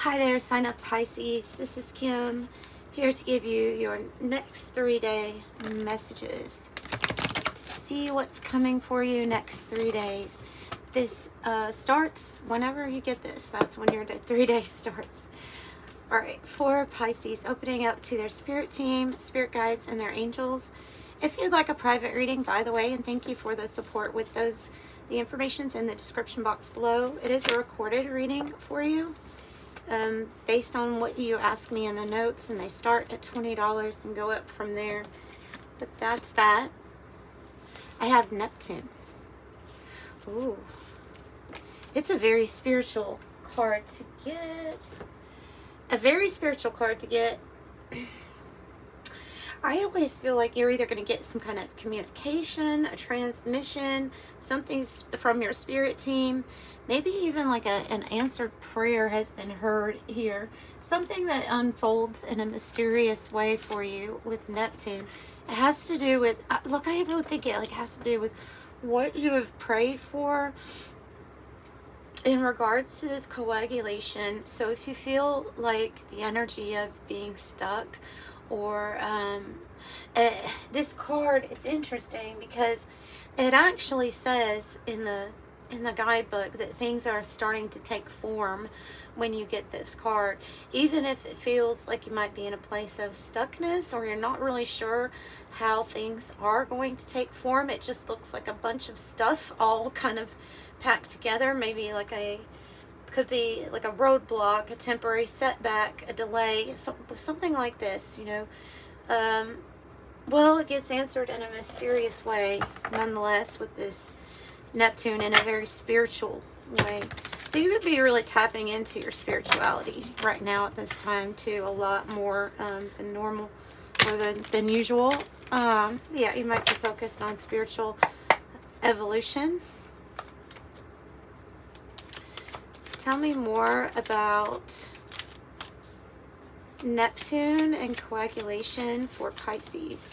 Hi there, sign up Pisces. This is Kim, here to give you your next 3-day messages. See what's coming for you next 3 days. This starts whenever you get this. That's when your 3 days starts. All right, for Pisces, opening up to their spirit team, spirit guides, and their angels. If you'd like a private reading, by the way, and thank you for the support with those, the information's in the description box below. It is a recorded reading for you. Based on what you ask me in the notes, and they start at $20 and go up from there. But that's that. I have Neptune. Ooh. It's a very spiritual card to get. A very spiritual card to get. I always feel like you're either going to get some kind of communication, a transmission, something's from your spirit team, maybe even like an answered prayer has been heard here. Something that unfolds in a mysterious way for you with Neptune. It has to do with, look, I really think it has to do with what you have prayed for in regards to this coagulation. So if you feel like the energy of being stuck, or this card, it's interesting because it actually says in the guidebook that things are starting to take form when you get this card, even if it feels like you might be in a place of stuckness or you're not really sure how things are going to take form. It just looks like a bunch of stuff all kind of packed together, maybe like could be like a roadblock, a temporary setback, a delay, something like this, you know. Well, it gets answered in a mysterious way, nonetheless, with this Neptune in a very spiritual way. So you would be really tapping into your spirituality right now at this time, too, a lot more than normal or than usual. Yeah, you might be focused on spiritual evolution. Tell me more about Neptune and coagulation for Pisces,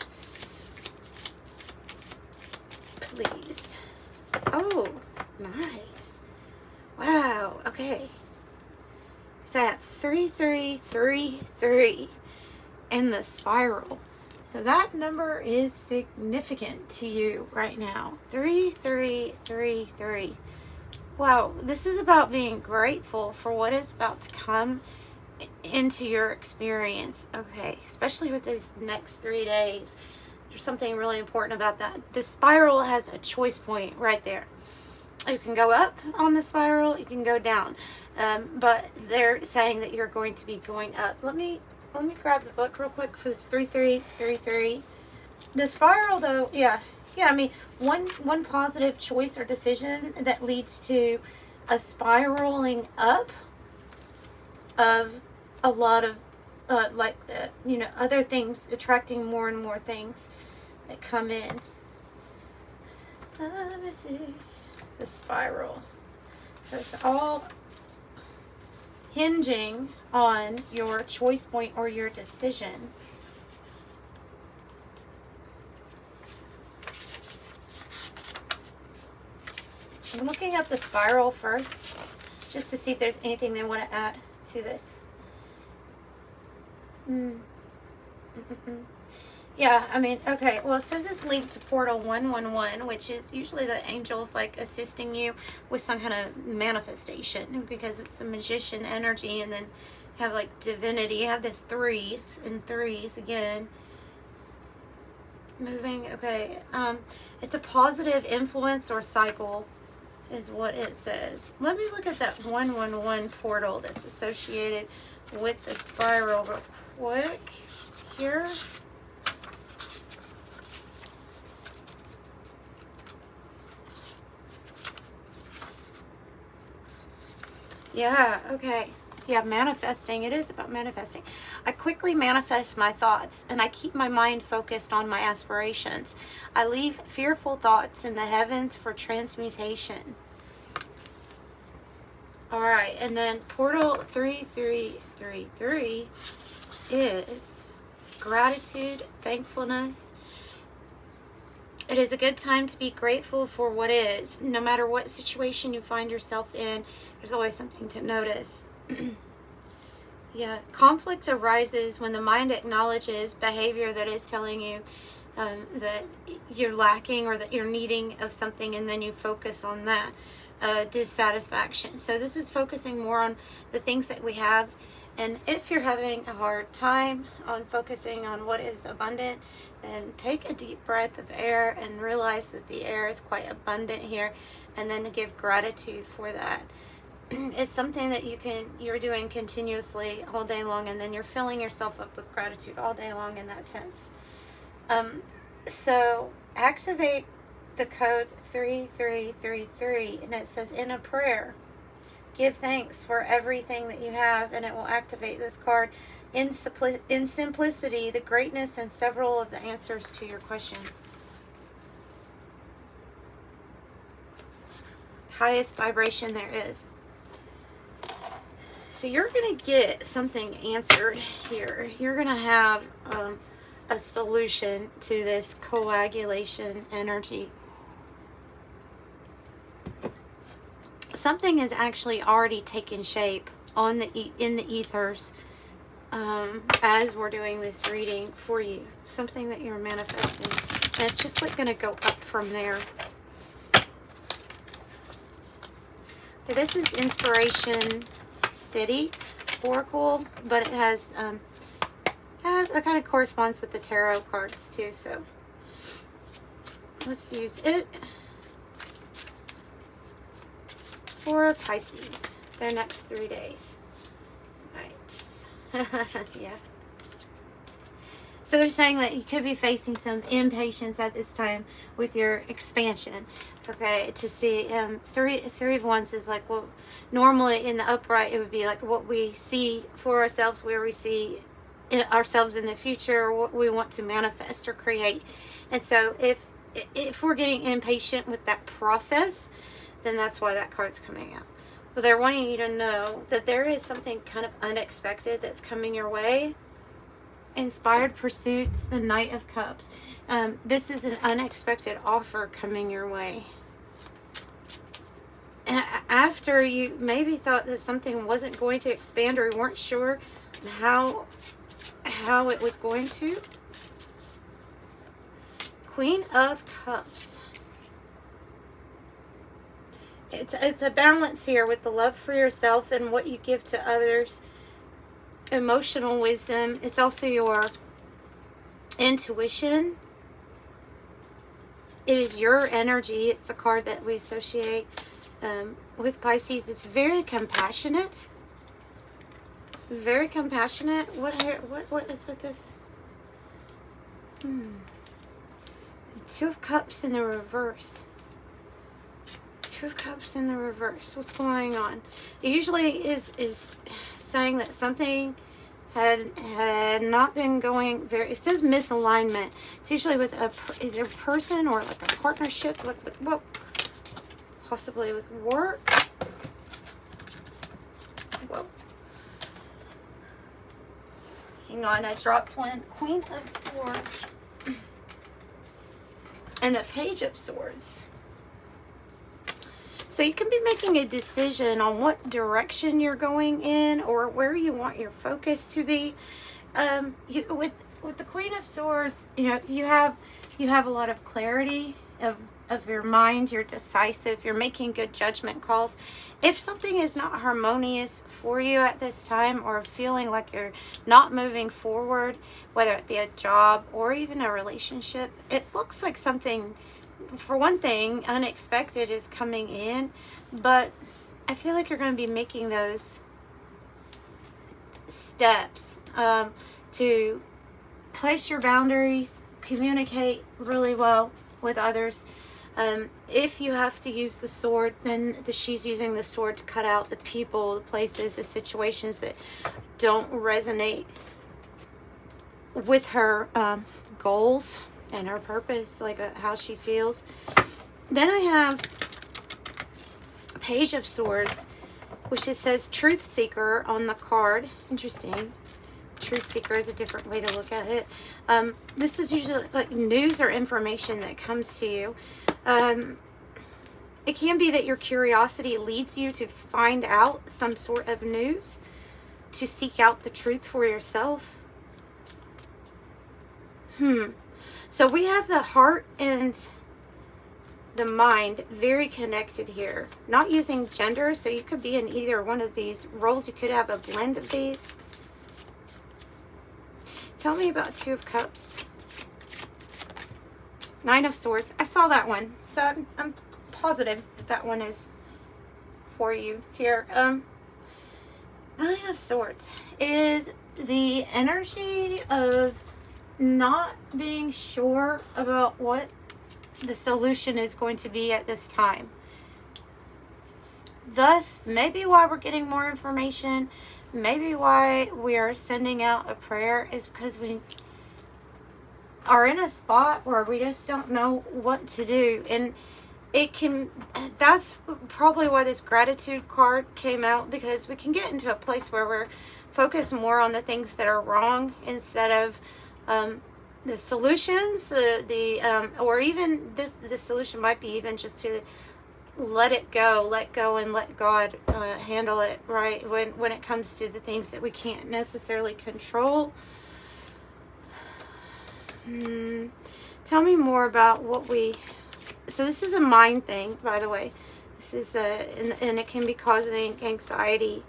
please. Oh, nice. Wow, okay. So I have 3333 in the spiral. So that number is significant to you right now. 3333. Wow, this is about being grateful for what is about to come into your experience. Okay, especially with these next 3 days. There's something really important about that. The spiral has a choice point right there. You can go up on the spiral, you can go down. But they're saying that you're going to be going up. Let me grab the book real quick for this 3333. The spiral though, yeah, I mean, one positive choice or decision that leads to a spiraling up of a lot of you know, other things, attracting more and more things that come in. Let me see the spiral. So it's all hinging on your choice point or your decision. I'm looking up the spiral first, just to see if there's anything they want to add to this. Yeah, I mean, okay, well, it says it's linked to portal 111, which is usually the angels, like, assisting you with some kind of manifestation, because it's the magician energy, and then you have, like, divinity. You have this threes again. Moving, okay. It's a positive influence or cycle, is what it says. Let me look at that 111 portal that's associated with the spiral real quick here. Yeah, okay. Yeah, manifesting. It is about manifesting. I quickly manifest my thoughts, and I keep my mind focused on my aspirations. I leave fearful thoughts in the heavens for transmutation. All right, and then portal 3333 is gratitude, thankfulness. It is a good time to be grateful for what is. No matter what situation you find yourself in, there's always something to notice. Yeah, conflict arises when the mind acknowledges behavior that is telling you that you're lacking or that you're needing of something, and then you focus on that dissatisfaction. So this is focusing more on the things that we have. And if you're having a hard time on focusing on what is abundant, then take a deep breath of air and realize that the air is quite abundant here, and then to give gratitude for that. It's something that you're doing continuously all day long, and then you're filling yourself up with gratitude all day long in that sense. So activate the code 3333, and it says, in a prayer, give thanks for everything that you have, and it will activate this card. In simplicity, the greatness and several of the answers to your question. Highest vibration there is. So you're going to get something answered here. You're going to have a solution to this coagulation energy. Something is actually already taken shape on in the ethers as we're doing this reading for you. Something that you're manifesting. And it's just like going to go up from there. Okay, this is Inspiration City Oracle, but it has it kind of corresponds with the tarot cards too, so let's use it for Pisces, their next 3 days. Right. Yeah. So they're saying that you could be facing some impatience at this time with your expansion. Okay, to see three of wands is like, well, normally in the upright it would be like what we see for ourselves, where we see ourselves in the future, or what we want to manifest or create. And so if we're getting impatient with that process, then that's why that card's coming out. But they're wanting you to know that there is something kind of unexpected that's coming your way. Inspired pursuits, the Knight of Cups. This is an unexpected offer coming your way. After you maybe thought that something wasn't going to expand, or you weren't sure how it was going to. Queen of Cups. It's a balance here with the love for yourself and what you give to others. Emotional wisdom. It's also your intuition. It is your energy. It's the card that we associate with Pisces. It's very compassionate. Very compassionate. What is with this? Two of Cups in the reverse. Two of Cups in the reverse. What's going on? It usually is saying that something had not been going very. It says misalignment. It's usually with either a person or like a partnership, like with what, possibly with work. Whoa. Hang on, I dropped one. Queen of Swords and the Page of Swords. So you can be making a decision on what direction you're going in, or where you want your focus to be. With the Queen of Swords, you know, you have a lot of clarity of your mind. You're decisive. You're making good judgment calls. If something is not harmonious for you at this time, or feeling like you're not moving forward, whether it be a job or even a relationship, it looks like something, for one thing, unexpected is coming in, but I feel like you're going to be making those steps to place your boundaries, communicate really well with others. If you have to use the sword, then she's using the sword to cut out the people, the places, the situations that don't resonate with her goals and her purpose, like how she feels. Then I have Page of Swords, which it says Truth Seeker on the card. Interesting. Truth Seeker is a different way to look at it. This is usually like news or information that comes to you. It can be that your curiosity leads you to find out some sort of news, to seek out the truth for yourself. So we have the heart and the mind very connected here. Not using gender, so you could be in either one of these roles. You could have a blend of these. Tell me about Two of Cups. Nine of Swords. I saw that one, so I'm positive that that one is for you here. Nine of Swords is the energy of not being sure about what the solution is going to be at this time. Thus, maybe why we're getting more information, maybe why we are sending out a prayer is because we are in a spot where we just don't know what to do. And that's probably why this gratitude card came out, because we can get into a place where we're focused more on the things that are wrong instead of the solutions, or even the solution might be even just to let go and let God handle it, right? When it comes to the things that we can't necessarily control. Tell me more about so this is a mind thing, by the way. This is and it can be causing anxiety,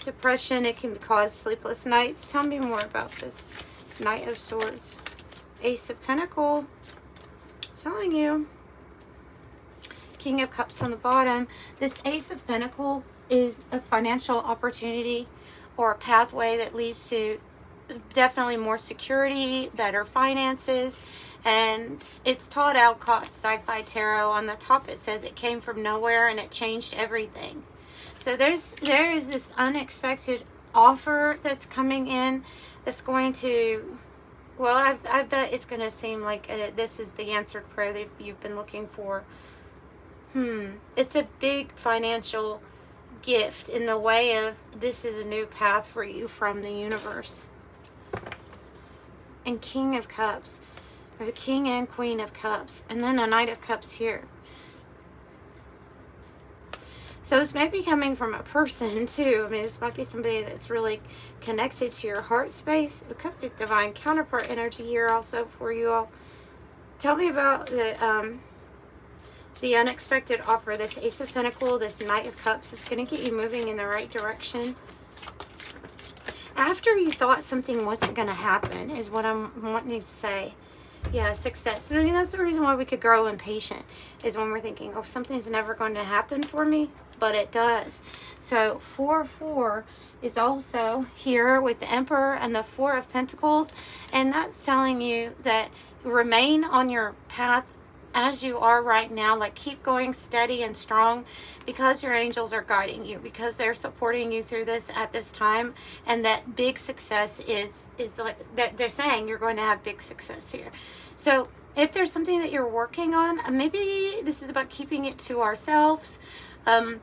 depression. It can cause sleepless nights. Tell me more about this. Knight of Swords, Ace of Pentacles, telling you, King of Cups on the bottom. This Ace of Pentacles is a financial opportunity or a pathway that leads to definitely more security, better finances, and it's taught Alcott Sci-Fi Tarot. On the top it says it came from nowhere and it changed everything. So there is this unexpected offer that's coming in that's going to, well, I bet it's going to seem like this is the answered prayer that you've been looking for. It's a big financial gift in the way of this is a new path for you from the universe. And King of Cups, or the King and Queen of Cups, and then a Knight of Cups here. So this might be coming from a person too. I mean, this might be somebody that's really connected to your heart space. It could be divine counterpart energy here also for you all. Tell me about the unexpected offer. This Ace of Pentacles, this Knight of Cups. It's going to get you moving in the right direction. After you thought something wasn't going to happen is what I'm wanting to say. Yeah, success. I mean, that's the reason why we could grow impatient, is when we're thinking, oh, something's never going to happen for me, but it does. So 4-4 is also here with the Emperor and the Four of Pentacles, and that's telling you that remain on your path as you are right now. Like, keep going steady and strong, because your angels are guiding you, because they're supporting you through this at this time, and that big success is like they're saying you're going to have big success here. So if there's something that you're working on, maybe this is about keeping it to ourselves. I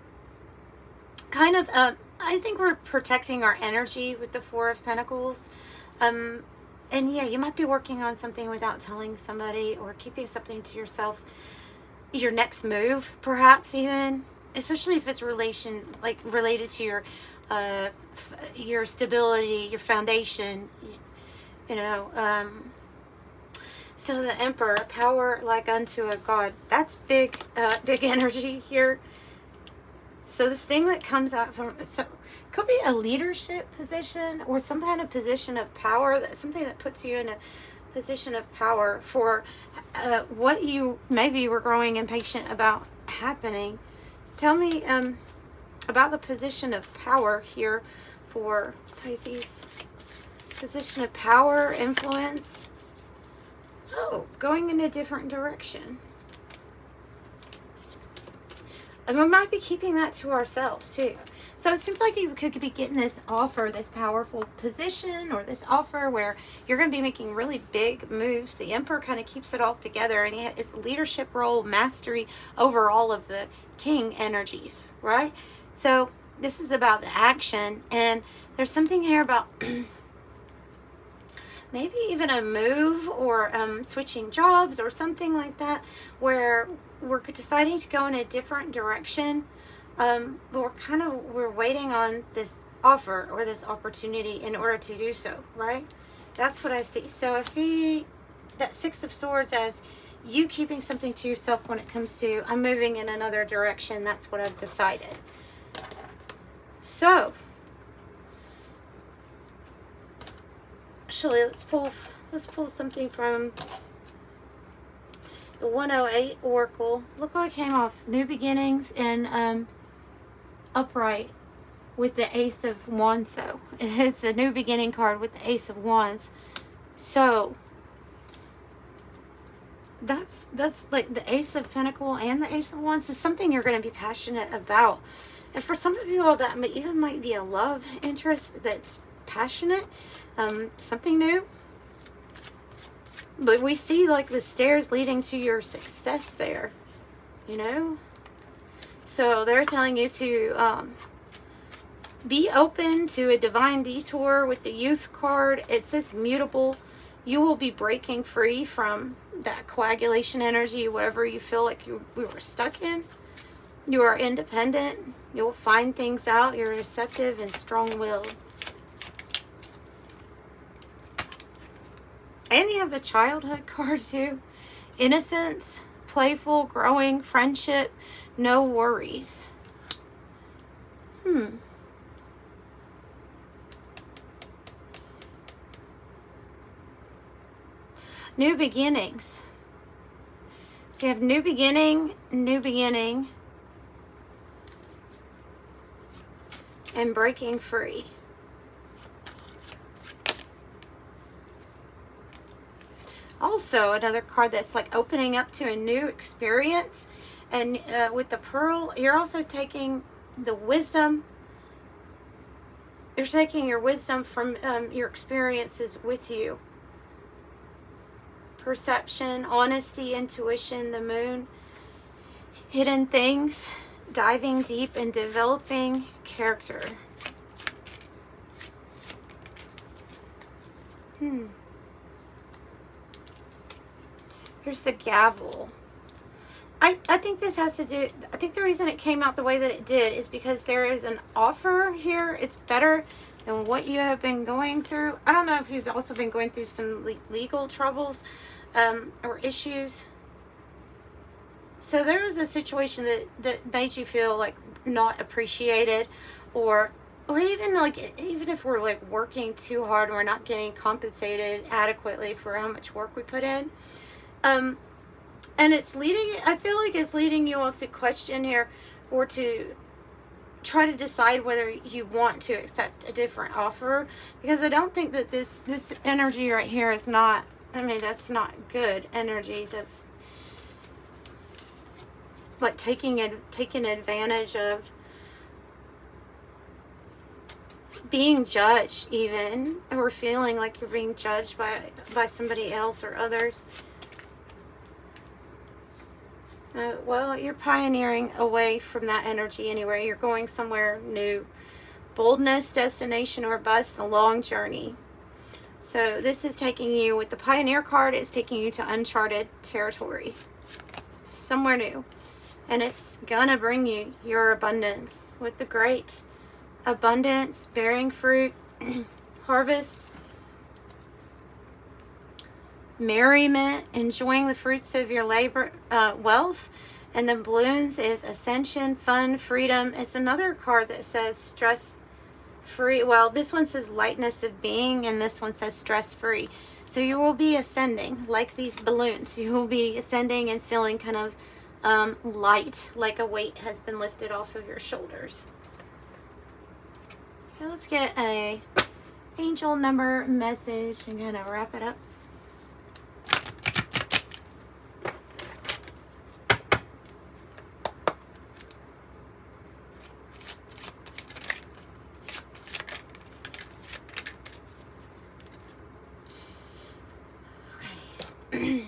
think we're protecting our energy with the Four of Pentacles. And yeah, you might be working on something without telling somebody, or keeping something to yourself. Your next move, perhaps even, especially if it's related to your stability, your foundation, you know. So the Emperor, power like unto a god. That's big energy here. So this thing that comes out from, so could be a leadership position or some kind of position of power, something that puts you in a position of power for what you maybe were growing impatient about happening. Tell me about the position of power here for Pisces. Position of power, influence. Oh, going in a different direction. And we might be keeping that to ourselves too. So it seems like you could be getting this offer, this powerful position, or this offer where you're going to be making really big moves. The Emperor kind of keeps it all together, and he has leadership role, mastery over all of the King energies, right? So this is about the action, and there's something here about maybe even a move, or switching jobs or something like that, where we're deciding to go in a different direction. We're waiting on this offer or this opportunity in order to do so, right? That's what I see. So I see that Six of Swords as you keeping something to yourself when it comes to, I'm moving in another direction. That's what I've decided. So, actually, let's pull something from the 108 Oracle. Look what came off. New beginnings and upright with the Ace of Wands, though. It's a new beginning card with the Ace of Wands. So that's like the Ace of Pentacle and the Ace of Wands is something you're going to be passionate about. And for some of you, that even might be a love interest that's passionate, something new. But we see like the stairs leading to your success there, you know? So they're telling you to be open to a divine detour with the Youth card. It says mutable. You will be breaking free from that coagulation energy, whatever you feel like we were stuck in. You are independent. You'll find things out. You're receptive and strong-willed. And you have the childhood card too. Innocence, playful, growing, friendship, no worries. New beginnings. So you have new beginning, and breaking free. Also, another card that's like opening up to a new experience. And with the Pearl, you're also taking the wisdom. You're taking your wisdom from your experiences with you. Perception, honesty, intuition, the Moon. Hidden things, diving deep and developing character. Here's the Gavel. I think this has to do, I think the reason it came out the way that it did is because there is an offer here. It's better than what you have been going through. I don't know if you've also been going through some legal troubles or issues. So there was a situation that made you feel like not appreciated, or even if we're like working too hard and we're not getting compensated adequately for how much work we put in. And it's I feel like it's leading you all to question here, or to try to decide whether you want to accept a different offer, because I don't think that this energy right here is not, I mean, that's not good energy. That's like taking advantage of being judged, even, or feeling like you're being judged by somebody else or others. Well, you're pioneering away from that energy anyway. You're going somewhere new. Boldness, destination, or bust, a long journey. So this is taking you, with the Pioneer card, it's taking you to uncharted territory. Somewhere new. And it's gonna bring you your abundance with the grapes. Abundance, bearing fruit, harvest, merriment, enjoying the fruits of your labor, wealth. And the balloons is ascension, fun, freedom. It's another card that says stress free. Well, this one says lightness of being, and this one says stress free. So you will be ascending like these balloons. You will be ascending and feeling kind of light, like a weight has been lifted off of your shoulders. Okay, let's get a angel number message and kind of wrap it up. Okay.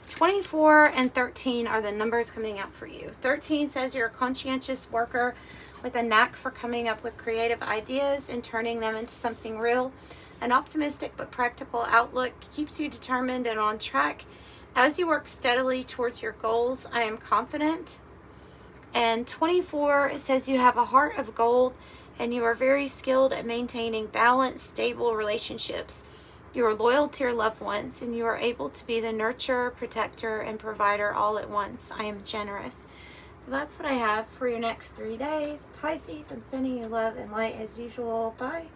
24 and 13 are the numbers coming out for you. 13 says you're a conscientious worker with a knack for coming up with creative ideas and turning them into something real. An optimistic but practical outlook keeps you determined and on track. As you work steadily towards your goals, I am confident And 24, it says you have a heart of gold and you are very skilled at maintaining balanced, stable relationships. You are loyal to your loved ones and you are able to be the nurturer, protector, and provider all at once. I am generous. So that's what I have for your next 3 days. Pisces, I'm sending you love and light as usual. Bye.